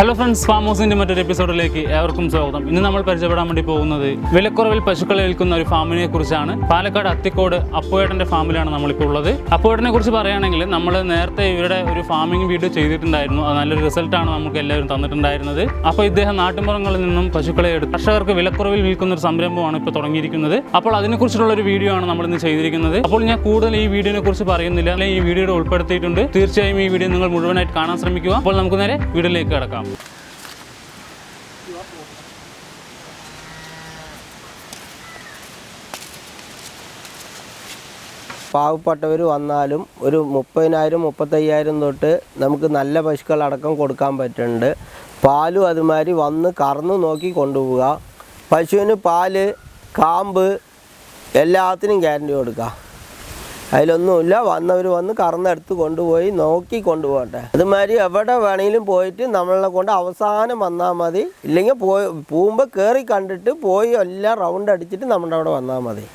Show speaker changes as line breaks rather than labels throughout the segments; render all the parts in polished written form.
Hello friends, ഫാമോസിൻ്റെ മറ്റൊരു എപ്പിസോഡിലേക്ക് ഏവർക്കും സ്വാഗതം. ഇന്ന് നമ്മൾ പരിചയപ്പെടാൻ വേണ്ടി പോകുന്നത് വിലക്കുറവിൽ പശുക്കളെ വിൽക്കുന്ന ഒരു ഫാമിനെ കുറിച്ചാണ്. പാലക്കാട് അത്തിക്കോട് അപ്പുവേട്ടൻ്റെ ഫാമിലാണ് നമ്മളിപ്പോൾ ഉള്ളത്. അപ്പുവേട്ടനെ കുറിച്ച് പറയുകയാണെങ്കിൽ നമ്മൾ നേരത്തെ ഇവരുടെ ഒരു ഫാമിംഗ് വീഡിയോ ചെയ്തിട്ടുണ്ടായിരുന്നു. അത് നല്ലൊരു റിസൾട്ടാണ് നമുക്ക് എല്ലാവരും തന്നിട്ടുണ്ടായിരുന്നത്. അപ്പോൾ ഇദ്ദേഹം നാട്ടുമ്പുറങ്ങളിൽ നിന്നും പശുക്കളെ എടുത്ത് കർഷകർക്ക് വിലക്കുറവിൽ വിൽക്കുന്ന ഒരു സംരംഭമാണ് ഇപ്പോൾ തുടങ്ങിയിരിക്കുന്നത്. അപ്പോൾ അതിനെക്കുറിച്ചുള്ള ഒരു വീഡിയോ ആണ് നമ്മൾ ഇന്ന് ചെയ്തിരിക്കുന്നത്. അപ്പോൾ ഞാൻ കൂടുതൽ ഈ വീഡിയോനെ കുറിച്ച് പറയുന്നില്ല, അല്ലെങ്കിൽ ഈ വീഡിയോയിൽ ഉൾപ്പെടുത്തിയിട്ടുണ്ട്. തീർച്ചയായും ഈ വീഡിയോ നിങ്ങൾ മുഴുവനായിട്ട് കാണാൻ ശ്രമിക്കുക. അപ്പോൾ നമുക്ക് നേരെ വീഡിയോയിലേക്ക് കിടക്കാം.
പാവപ്പെട്ടവർ വന്നാലും ഒരു 30,000-35,000 തൊട്ട് നമുക്ക് നല്ല പശുക്കളടക്കം കൊടുക്കാൻ പറ്റുന്നുണ്ട്. പാലും അതുമാതിരി വന്ന് കറന്ന് നോക്കി കൊണ്ടുപോവുക. പശുവിന് പാല്, കാമ്പ് എല്ലാത്തിനും ഗ്യാരണ്ടി കൊടുക്കുക. അതിലൊന്നുമില്ല, വന്നവർ വന്ന് കറന്നെടുത്ത് കൊണ്ടുപോയി നോക്കി കൊണ്ടുപോകട്ടെ. അതുമാതിരി എവിടെ വേണമെങ്കിലും പോയിട്ട് നമ്മളെ കൊണ്ട് അവസാനം വന്നാൽ മതി. ഇല്ലെങ്കിൽ പോകുമ്പോൾ കയറി കണ്ടിട്ട് പോയി എല്ലാം റൗണ്ട് അടിച്ചിട്ട് നമ്മുടെ അവിടെ വന്നാൽ മതി.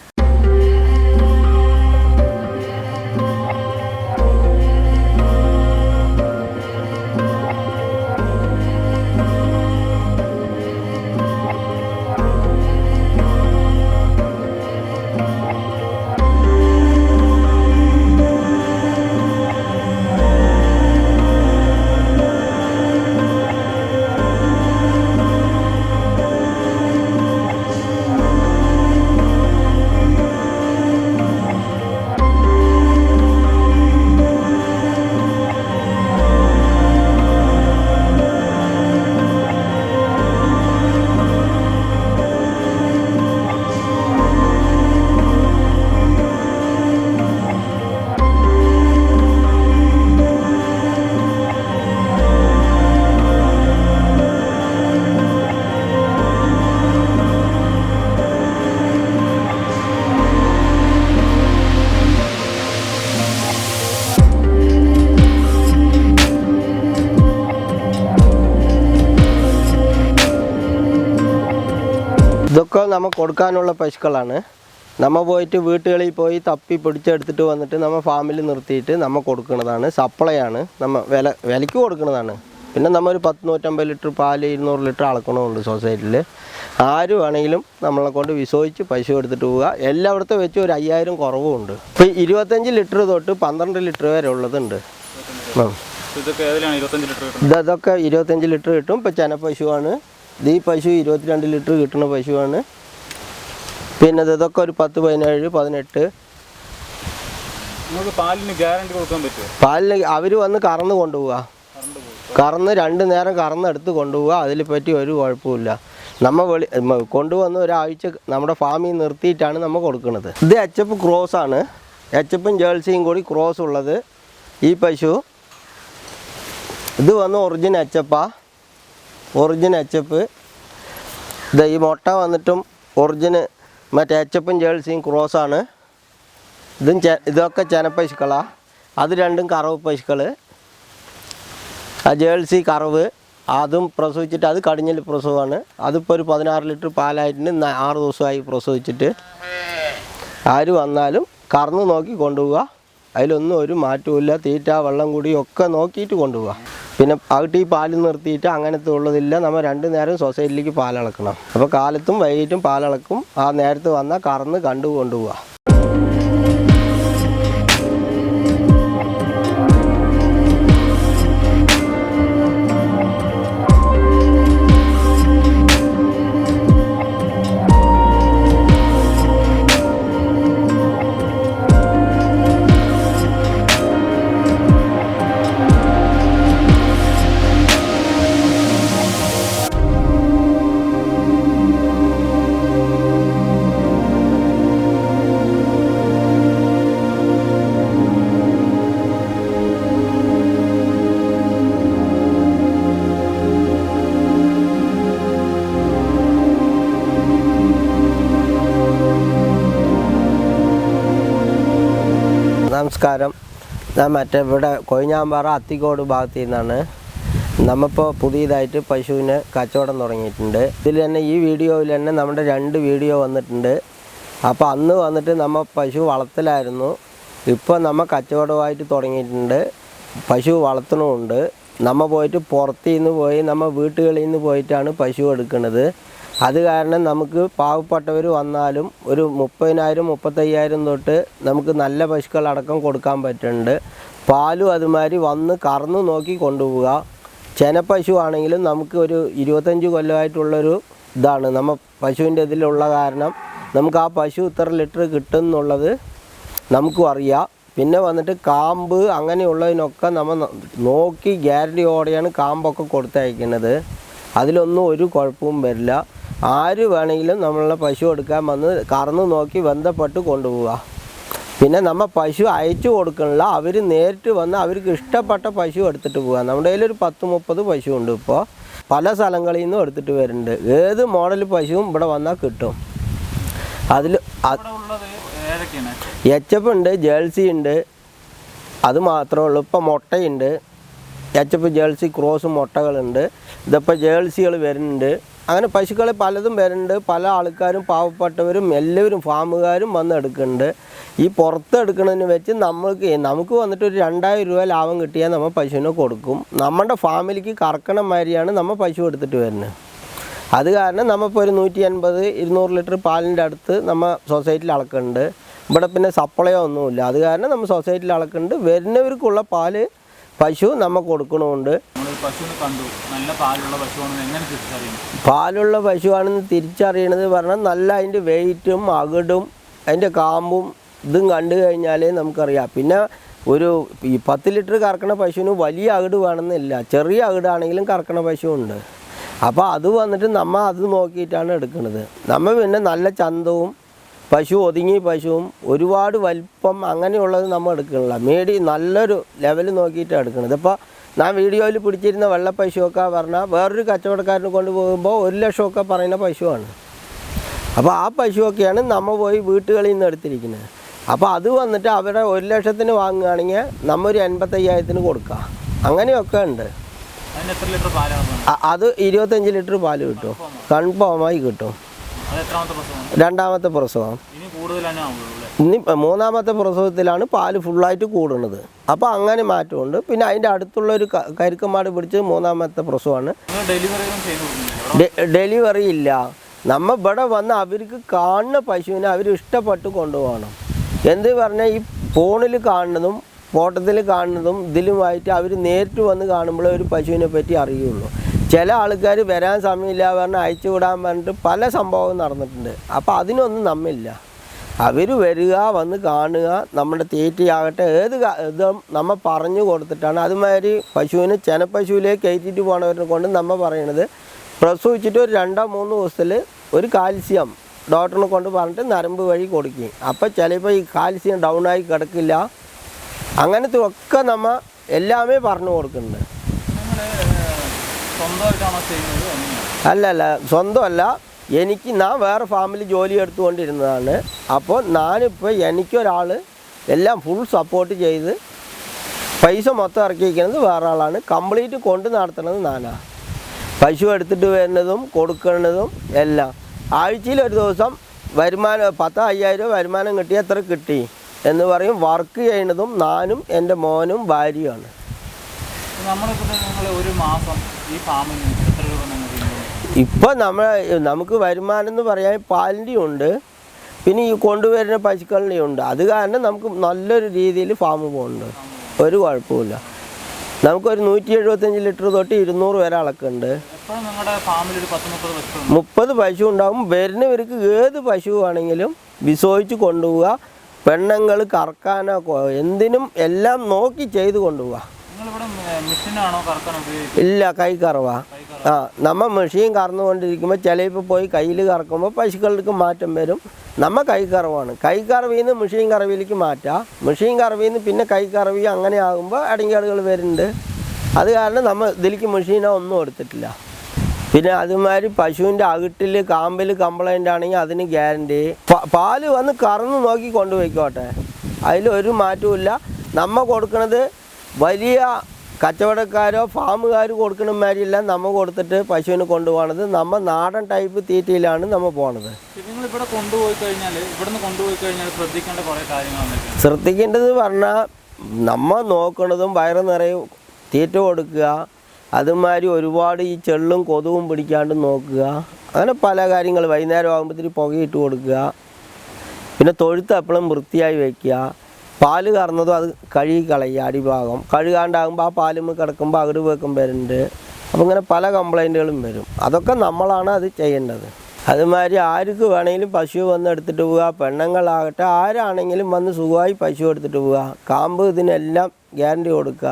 ഇതൊക്കെ നമ്മൾ കൊടുക്കാനുള്ള പശുക്കളാണ്. നമ്മൾ പോയിട്ട് വീട്ടുകളിൽ പോയി തപ്പി പിടിച്ചെടുത്തിട്ട് വന്നിട്ട് നമ്മൾ ഫാമിൽ നിർത്തിയിട്ട് നമ്മൾ കൊടുക്കുന്നതാണ്. സപ്ലൈ ആണ്, നമ്മൾ വിലയ്ക്ക് കൊടുക്കുന്നതാണ്. പിന്നെ നമ്മൾ ഒരു 100-150 ലിറ്റർ പാല് 200 ലിറ്റർ അളക്കണമുണ്ട് സൊസൈറ്റിയിൽ. ആര് വേണമെങ്കിലും നമ്മളെ കൊണ്ട് വിശ്വസിച്ച് പശു എടുത്തിട്ട് പോവുക. എല്ലായിടത്തും വെച്ച് ഒരു 5,000 കുറവുമുണ്ട്. ഇപ്പോൾ 25 ലിറ്റർ തൊട്ട് 12 ലിറ്റർ വരെ ഉള്ളതുണ്ട്. ഇതൊക്കെ 25 ലിറ്റർ കിട്ടും. ഇപ്പോൾ ചെന പശുവാണ്. ഈ പശു 22 ലിറ്റർ കിട്ടുന്ന പശുവാണ്. പിന്നെ ഇതൊക്കെ ഒരു 10, 17, 18. പാലിന് അവർ വന്ന് കറന്ന് കൊണ്ടുപോവുക. കറന്ന് 2 നേരം കറന്നെടുത്ത് കൊണ്ടുപോവുക. അതിൽ പറ്റി ഒരു കുഴപ്പമില്ല. നമ്മൾ കൊണ്ടുവന്ന് ഒരാഴ്ച നമ്മുടെ ഫാമിൽ നിർത്തിയിട്ടാണ് നമ്മൾ കൊടുക്കുന്നത്. ഇത് എച്ചപ്പ് ക്രോസാണ്. എച്ചപ്പും ജേഴ്സിയും കൂടി ക്രോസ് ഉള്ളത് ഈ പശു. ഇത് വന്ന് ഒറിജിനൽ എച്ചപ്പാ. ഒറിജിനൽ എച്ചപ്പ്. ഇത് ഈ മുട്ട വന്നിട്ടും ഒറിജിനൽ മറ്റേ എച്ചപ്പും ജേഴ്സിയും ക്രോസാണ്. ഇതൊക്കെ ചെന പശുക്കളാണ്. അത് രണ്ടും കറവ് പശുക്കൾ. ആ ജേഴ്സി കറവ് അതും പ്രസവിച്ചിട്ട് അത് കടിഞ്ഞൽ പ്രസവമാണ്. അതിപ്പോൾ ഒരു 16 ലിറ്റർ പാലായിട്ടുണ്ട്. 6 ദിവസമായി പ്രസവിച്ചിട്ട്. ആര് വന്നാലും കറന്ന് നോക്കി കൊണ്ടുപോവുക. അതിലൊന്നും ഒരു മാറ്റമില്ല. തീറ്റ, വെള്ളം കൂടി ഒക്കെ നോക്കിയിട്ട് കൊണ്ടുപോവുക. പിന്നെ അകട്ടി പാല് നിർത്തിയിട്ട് അങ്ങനത്തെ ഉള്ളതില്ല. നമ്മൾ 2 നേരം സൊസൈറ്റിയിലേക്ക് പാലളക്കണം. അപ്പോൾ കാലത്തും വൈകിട്ടും പാലളക്കും. ആ നേരത്ത് വന്നാൽ കറന്ന് കണ്ടു കൊണ്ടുപോവുക. നമസ്കാരം. ഞാൻ ഇവിടെ കൊഴിഞ്ഞാമ്പാറ അത്തിക്കോട് ഭാഗത്തു നിന്നാണ്. നമ്മളിപ്പോൾ പുതിയതായിട്ട് പശുവിന് കച്ചവടം തുടങ്ങിയിട്ടുണ്ട്. ഇതിൽ തന്നെ ഈ വീഡിയോയിൽ തന്നെ നമ്മുടെ 2 വീഡിയോ വന്നിട്ടുണ്ട്. അപ്പോൾ അന്ന് വന്നിട്ട് നമ്മൾ പശു വളർത്തലായിരുന്നു. ഇപ്പോൾ നമ്മൾ കച്ചവടമായിട്ട് തുടങ്ങിയിട്ടുണ്ട്. പശു വളർത്തണമുണ്ട്. നമ്മൾ പോയിട്ട് പുറത്തു നിന്ന് പോയി നമ്മൾ വീട്ടുകളിൽ നിന്ന് പോയിട്ടാണ് പശു എടുക്കുന്നത്. അത് കാരണം നമുക്ക് പാവപ്പെട്ടവർ വന്നാലും ഒരു 30,000 35,000 തൊട്ട് നമുക്ക് നല്ല പശുക്കളടക്കം കൊടുക്കാൻ പറ്റുന്നുണ്ട്. പാലും അതുമാതിരി വന്ന് കറന്ന് നോക്കി കൊണ്ടുപോവുക. ചെനപ്പശു ആണെങ്കിലും നമുക്ക് ഒരു 25 കൊല്ലമായിട്ടുള്ളൊരു ഇതാണ് നമ്മൾ പശുവിൻ്റെ ഇതിലുള്ള കാരണം നമുക്ക് ആ പശു ഇത്ര ലിറ്റർ കിട്ടും എന്നുള്ളത് നമുക്കും അറിയാം. പിന്നെ വന്നിട്ട് കാമ്പ് അങ്ങനെയുള്ളതിനൊക്കെ നമ്മൾ നോക്കി ഗ്യാരണ്ടിയോടെയാണ് കാമ്പൊക്കെ കൊടുത്തയക്കുന്നത്. അതിലൊന്നും ഒരു കുഴപ്പവും വരില്ല. ആര് വേണമെങ്കിലും നമ്മളെ പശു എടുക്കാൻ വന്ന് കറന്ന് നോക്കി ബന്ധപ്പെട്ട് കൊണ്ടുപോവുക. പിന്നെ നമ്മൾ പശു അയച്ചു കൊടുക്കണില്ല, അവർ നേരിട്ട് വന്ന് അവർക്ക് ഇഷ്ടപ്പെട്ട പശു എടുത്തിട്ട് പോവുക. നമ്മുടെ കയ്യിലൊരു 10-30 പശു ഉണ്ട്. ഇപ്പോൾ പല സ്ഥലങ്ങളിൽ നിന്നും എടുത്തിട്ട് വരുന്നുണ്ട്. ഏത് മോഡൽ പശുവും ഇവിടെ വന്നാൽ കിട്ടും. അതിൽ എച്ചപ്പ് ഉണ്ട്, ജേഴ്സി ഉണ്ട്, അത് മാത്രമേ ഉള്ളൂ. ഇപ്പോൾ മുട്ടയുണ്ട്, എച്ചപ്പ് ജേഴ്സി ക്രോസ് മുട്ടകളുണ്ട്. ഇതിപ്പോൾ ജേഴ്സികൾ വരുന്നുണ്ട്. അങ്ങനെ പശുക്കൾ പലതും വരുന്നുണ്ട്. പല ആൾക്കാരും പാവപ്പെട്ടവരും എല്ലാവരും ഫാമുകാരും വന്ന് എടുക്കുന്നുണ്ട്. ഈ പുറത്ത് എടുക്കുന്നതിന് വെച്ച് നമുക്ക് വന്നിട്ട് ഒരു 2,000 രൂപ ലാഭം കിട്ടിയാൽ നമ്മൾ പശുവിനെ കൊടുക്കും. നമ്മുടെ ഫാമിലിക്ക് കറക്കണ മാതിരിയാണ് നമ്മൾ പശു എടുത്തിട്ട് വരുന്നത്. അത് കാരണം നമ്മളിപ്പോൾ ഒരു 180-200 ലിറ്റർ പാലിൻ്റെ അടുത്ത് നമ്മൾ സൊസൈറ്റിയിൽ അളക്കുന്നുണ്ട്. ഇവിടെ പിന്നെ സപ്ലൈയോ ഒന്നുമില്ല. അത് കാരണം നമ്മൾ സൊസൈറ്റിയിൽ അളക്കുന്നുണ്ട്. വരുന്നവർക്കുള്ള പാല് പശു നമ്മൾ കൊടുക്കണമുണ്ട്. പാലുള്ള പശുവാണെന്ന് തിരിച്ചറിയണത് പറഞ്ഞാൽ നല്ല അതിൻ്റെ വെയിറ്റും അകിടും അതിൻ്റെ കാമ്പും ഇതും കണ്ടു കഴിഞ്ഞാലേ നമുക്കറിയാം. പിന്നെ ഒരു 10 ലിറ്റർ കറക്കണ പശുവിന് വലിയ അകിട് വേണമെന്നില്ല, ചെറിയ അകിടാണെങ്കിലും കറക്കണ പശുവുണ്ട്. അപ്പോൾ അത് വന്നിട്ട് നമ്മൾ അത് നോക്കിയിട്ടാണ് എടുക്കുന്നത്. നമ്മൾ പിന്നെ നല്ല ചന്തവും പശു ഒതുങ്ങിയ പശുവും ഒരുപാട് വലിപ്പം അങ്ങനെയുള്ളത് നമ്മൾ എടുക്കണില്ല. നല്ലൊരു ലെവൽ നോക്കിയിട്ടാണ് എടുക്കുന്നത്. ഇപ്പോൾ ഞാൻ വീഡിയോയിൽ പിടിച്ചിരുന്ന വെള്ള പശുവൊക്കെ പറഞ്ഞാൽ വേറൊരു കച്ചവടക്കാരന് കൊണ്ടുപോകുമ്പോൾ 1 ലക്ഷമൊക്കെ പറയുന്ന പശുവാണ്. അപ്പോൾ ആ പശുവൊക്കെയാണ് നമ്മൾ പോയി വീട്ടുകളിൽ നിന്ന് എടുത്തിരിക്കുന്നത്. അപ്പോൾ അത് വന്നിട്ട് അവരെ 1 ലക്ഷത്തിന് വാങ്ങുകയാണെങ്കിൽ നമ്മൾ ഒരു 85,000-ന് കൊടുക്കുക. അങ്ങനെയൊക്കെ ഉണ്ട്. അത് 25 ലിറ്റർ പാല് കിട്ടും, കൺഫേമായി കിട്ടും. രണ്ടാമത്തെ പ്രസവം. ഇനി 3ാമത്തെ പ്രസവത്തിലാണ് പാല് ഫുള്ളായിട്ട് കൂടുന്നത്. അപ്പോൾ അങ്ങനെ മാറ്റമുണ്ട്. പിന്നെ അതിൻ്റെ അടുത്തുള്ളൊരു കരുക്കമാട് പിടിച്ച് 3ാമത്തെ പ്രസവമാണ്. ഡെലിവറി ഇല്ല. നമ്മൾ ഇവിടെ വന്ന് അവർക്ക് കാണുന്ന പശുവിനെ അവർ ഇഷ്ടപ്പെട്ട് കൊണ്ടുപോകണം. എന്ത് പറഞ്ഞാൽ ഈ ഫോണിൽ കാണുന്നതും ഫോട്ടോത്തിൽ കാണുന്നതും ഇതിലുമായിട്ട് അവർ നേരിട്ട് വന്ന് കാണുമ്പോഴേ ഒരു പശുവിനെ പറ്റി അറിയുള്ളൂ. ചില ആൾക്കാർ വരാൻ സമയമില്ല പറഞ്ഞാൽ അയച്ചു വിടാൻ പറഞ്ഞിട്ട് പല സംഭവവും നടന്നിട്ടുണ്ട്. അപ്പോൾ അതിനൊന്നും നമ്മില്ല. അവർ വരിക, വന്ന് കാണുക, നമ്മുടെ തീറ്റയാകട്ടെ ഏത് ഇതും നമ്മൾ പറഞ്ഞു കൊടുത്തിട്ടാണ്. അതുമാതിരി പശുവിന് ചെനപ്പശുവിലേക്ക് കയറ്റിയിട്ട് പോകണവരെ കൊണ്ട് നമ്മൾ പറയണത് പ്രസവിച്ചിട്ട് ഒരു 2-3 ദിവസത്തിൽ ഒരു കാൽസ്യം ഡോക്ടറിനെ കൊണ്ട് പറഞ്ഞിട്ട് നരമ്പ് വഴി കൊടുക്കും. അപ്പോൾ ചിലപ്പോൾ ഈ കാൽസ്യം ഡൗണായി കിടക്കില്ല. അങ്ങനത്തെ ഒക്കെ നമ്മൾ എല്ലാമേ പറഞ്ഞു കൊടുക്കുന്നുണ്ട്. അല്ലല്ല, സ്വന്തമല്ല. ഞാൻ വേറെ ഫാമിലി ജോലി എടുത്തുകൊണ്ടിരുന്നതാണ്. അപ്പോൾ ഞാനിപ്പോൾ എനിക്കൊരാൾ എല്ലാം ഫുൾ സപ്പോർട്ട് ചെയ്ത് പൈസ മൊത്തം ഇറക്കിയിരിക്കുന്നത് വേറെ ആളാണ്. കംപ്ലീറ്റ് കൊണ്ട് നടത്തുന്നത് ഞാനാണ്. പശു എടുത്തിട്ട് വരുന്നതും കൊടുക്കുന്നതും എല്ലാം. ആഴ്ചയിൽ ഒരു ദിവസം വരുമാനം 10,000 വരുമാനം കിട്ടി, എത്ര കിട്ടി എന്ന് പറയും. വർക്ക് ചെയ്യുന്നതും ഞാനും എൻ്റെ മോനും ഭാര്യയുമാണ്. ഇപ്പോൾ നമുക്ക് വരുമാനം എന്ന് പറയാൻ പാലിൻ്റെ ഉണ്ട്, പിന്നെ ഈ കൊണ്ടുവരുന്ന പശുക്കളുടെ ഉണ്ട്. അത് കാരണം നമുക്ക് നല്ലൊരു രീതിയിൽ ഫാം പോകുന്നുണ്ട്. ഒരു കുഴപ്പമില്ല. നമുക്കൊരു 175 ലിറ്റർ തൊട്ട് 200 വരെ അളക്കുന്നുണ്ട്. 30 പശു ഉണ്ടാകും. വരുന്നവർക്ക് ഏത് പശു ആണെങ്കിലും വിസോയിച്ച് കൊണ്ടുപോവുക. പെണ്ണുങ്ങൾ കറക്കാനോ എന്തിനും എല്ലാം നോക്കി ചെയ്ത് കൊണ്ടുപോവുക. ഇല്ല, കൈക്കറവ. നമ്മൾ മെഷീൻ കറന്നുകൊണ്ടിരിക്കുമ്പോൾ ചിലപ്പോൾ പോയി കയ്യിൽ കറക്കുമ്പോൾ പശുക്കൾക്ക് മാറ്റം വരും. നമ്മൾ കൈക്കറവാണ്. കൈക്കറവിൽ നിന്ന് മെഷീൻ കറവിയിലേക്ക് മാറ്റാം. മെഷീൻ കറവിൽ നിന്ന് പിന്നെ കൈക്കറവി അങ്ങനെ ആകുമ്പോൾ അടങ്ങിയാടുകൾ വരുന്നുണ്ട്. അത് കാരണം നമ്മൾ ഇതിലേക്ക് മെഷീനോ ഒന്നും എടുത്തിട്ടില്ല. പിന്നെ അതുമാതിരി പശുവിൻ്റെ അകിട്ടിൽ കാമ്പിൽ കംപ്ലൈൻ്റ് ആണെങ്കിൽ അതിന് ഗ്യാരണ്ടി. പാല് വന്ന് കറന്ന് നോക്കി കൊണ്ടുപോയിക്കോട്ടെ, അതിലൊരു മാറ്റവും. നമ്മൾ കൊടുക്കുന്നത് വലിയ കച്ചവടക്കാരോ ഫാമുകാർ കൊടുക്കുന്ന മാതിരിയല്ല നമ്മൾ കൊടുത്തിട്ട് പശുവിന് കൊണ്ടുപോകണത്. നമ്മൾ നാടൻ ടൈപ്പ് തീറ്റയിലാണ് നമ്മൾ പോണത്. ശ്രദ്ധിക്കേണ്ടത് പറഞ്ഞാൽ നമ്മൾ നോക്കുന്നതും വയറ് നിറയെ തീറ്റ കൊടുക്കുക, അതുമാതിരി ഒരുപാട് ഈ ചെള്ളും കൊതുവും പിടിക്കാണ്ട് നോക്കുക. അങ്ങനെ പല കാര്യങ്ങൾ. വൈകുന്നേരം ആകുമ്പോഴത്തേക്ക് പുകയിട്ട് കൊടുക്കുക. പിന്നെ തൊഴുത്ത് എപ്പോഴും വൃത്തിയായി വയ്ക്കുക. പാല് കറന്നതും അത് കഴുകി കളയുക. അടിഭാഗം കഴുകാണ്ടാകുമ്പോൾ ആ പാലുമ്മ കിടക്കുമ്പോൾ അകിട് വെക്കം വരുന്നുണ്ട്. അപ്പോൾ ഇങ്ങനെ പല കംപ്ലൈൻറ്റുകളും വരും. അതൊക്കെ നമ്മളാണ് അത് ചെയ്യേണ്ടത്. അതുമാതിരി ആർക്ക് വേണമെങ്കിലും പശു വന്ന് എടുത്തിട്ട് പോവുക, പെണ്ണുങ്ങളാകട്ടെ ആരാണെങ്കിലും വന്ന് സുഖമായി പശു എടുത്തിട്ട് പോവുക. കാമ്പ് ഇതിനെല്ലാം ഗ്യാരണ്ടി കൊടുക്കുക.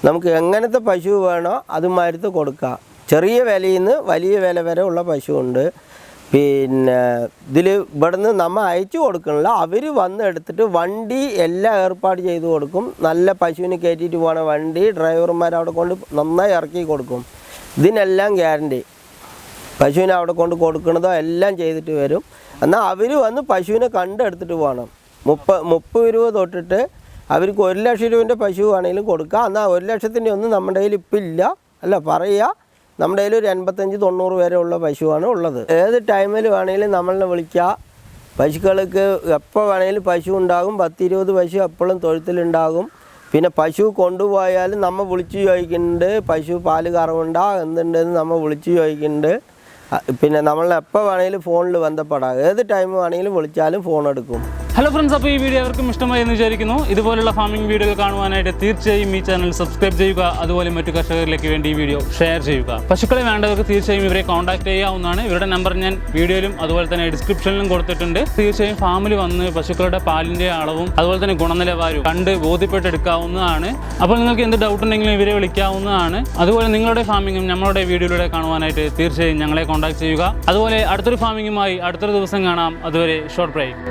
നമുക്ക് എങ്ങനത്തെ പശു വേണോ അതുമാതിരത്തെ കൊടുക്കുക. ചെറിയ വിലയിൽ നിന്ന് വലിയ വില വരെ ഉള്ള പശുവുണ്ട്. പിന്നെ ഇതിൽ ഇവിടുന്ന് നമ്മൾ അയച്ചു കൊടുക്കണില്ല, അവർ വന്ന് എടുത്തിട്ട് വണ്ടി എല്ലാം ഏർപ്പാട് ചെയ്ത് കൊടുക്കും. നല്ല പശുവിന് കയറ്റിയിട്ട് പോകണ വണ്ടി ഡ്രൈവർമാർ അവിടെ കൊണ്ട് നന്നായി ഇറക്കി കൊടുക്കും. ഇതിനെല്ലാം ഗ്യാരണ്ടി. പശുവിനെ അവിടെ കൊണ്ട് കൊടുക്കണതോ എല്ലാം ചെയ്തിട്ട് വരും. എന്നാൽ അവർ വന്ന് പശുവിനെ കണ്ടെടുത്തിട്ട് പോകണം. 30 രൂപ തൊട്ടിട്ട് അവർക്ക് 1 ലക്ഷം രൂപേൻ്റെ പശു ആണെങ്കിലും കൊടുക്കുക. എന്നാൽ 1 ലക്ഷത്തിൻ്റെ ഒന്നും നമ്മുടെ കയ്യിൽ ഇപ്പം ഇല്ല. അല്ല പറയുക, നമ്മുടെ കയ്യിൽ ഒരു 85-90 വരെ ഉള്ള പശുവാണ് ഉള്ളത്. ഏത് ടൈമിൽ വേണമെങ്കിലും നമ്മളെ വിളിക്കുക. പശുക്കൾക്ക് എപ്പോൾ വേണമെങ്കിലും പശു ഉണ്ടാകും. 10-20 പശു എപ്പോഴും തൊഴുത്തിലുണ്ടാകും. പിന്നെ പശു കൊണ്ടുപോയാലും നമ്മൾ വിളിച്ച് ചോദിക്കുന്നുണ്ട്, പശു പാല് കറവുണ്ടോ എന്തുണ്ടെന്ന് നമ്മൾ വിളിച്ച് ചോദിക്കുന്നുണ്ട്. പിന്നെ നമ്മൾ എപ്പോൾ വേണമെങ്കിലും ഫോണിൽ ബന്ധപ്പെടാം. ഏത് ടൈം വേണമെങ്കിലും വിളിച്ചാലും ഫോൺ എടുക്കും.
ഹലോ ഫ്രണ്ട്സ്, അപ്പോൾ ഈ വീഡിയോ അവർക്കും ഇഷ്ടമായി എന്ന് വിചാരിക്കുന്നു. ഇതുപോലുള്ള ഫാമിംഗ് വീഡിയോകൾ കാണുവാനായിട്ട് തീർച്ചയായും ഈ ചാനൽ സബ്സ്ക്രൈബ് ചെയ്യുക. അതുപോലെ മറ്റു കർഷകരിലേക്ക് വേണ്ടി ഈ വീഡിയോ ഷെയർ ചെയ്യുക. പശുക്കളെ വേണ്ടവർക്ക് തീർച്ചയായും ഇവരെ കോൺടാക്ട് ചെയ്യാവുന്നതാണ്. ഇവരുടെ നമ്പർ ഞാൻ വീഡിയോയിലും അതുപോലെ തന്നെ ഡിസ്ക്രിപ്ഷനിലും കൊടുത്തിട്ടുണ്ട്. തീർച്ചയായും ഫാമിൽ വന്ന് പശുക്കളുടെ പാലിൻ്റെ അളവും അതുപോലെ തന്നെ ഗുണനിലവാരവും കണ്ട് ബോധ്യപ്പെട്ടെടുക്കാവുന്നതാണ്. അപ്പോൾ നിങ്ങൾക്ക് എന്ത് ഡൗട്ട് ഉണ്ടെങ്കിലും ഇവരെ വിളിക്കാവുന്നതാണ്. അതുപോലെ നിങ്ങളുടെ ഫാമിങ്ങും നമ്മളുടെ വീഡിയോയിലൂടെ കാണുവാനായിട്ട് തീർച്ചയായും ഞങ്ങളെ കോൺടാക്ട് ചെയ്യുക. അതുപോലെ അടുത്തൊരു ഫാമിങ്ങുമായി അടുത്തൊരു ദിവസം കാണാം. അതുവരെ ഷോർട്ട് ബ്രേക്ക്.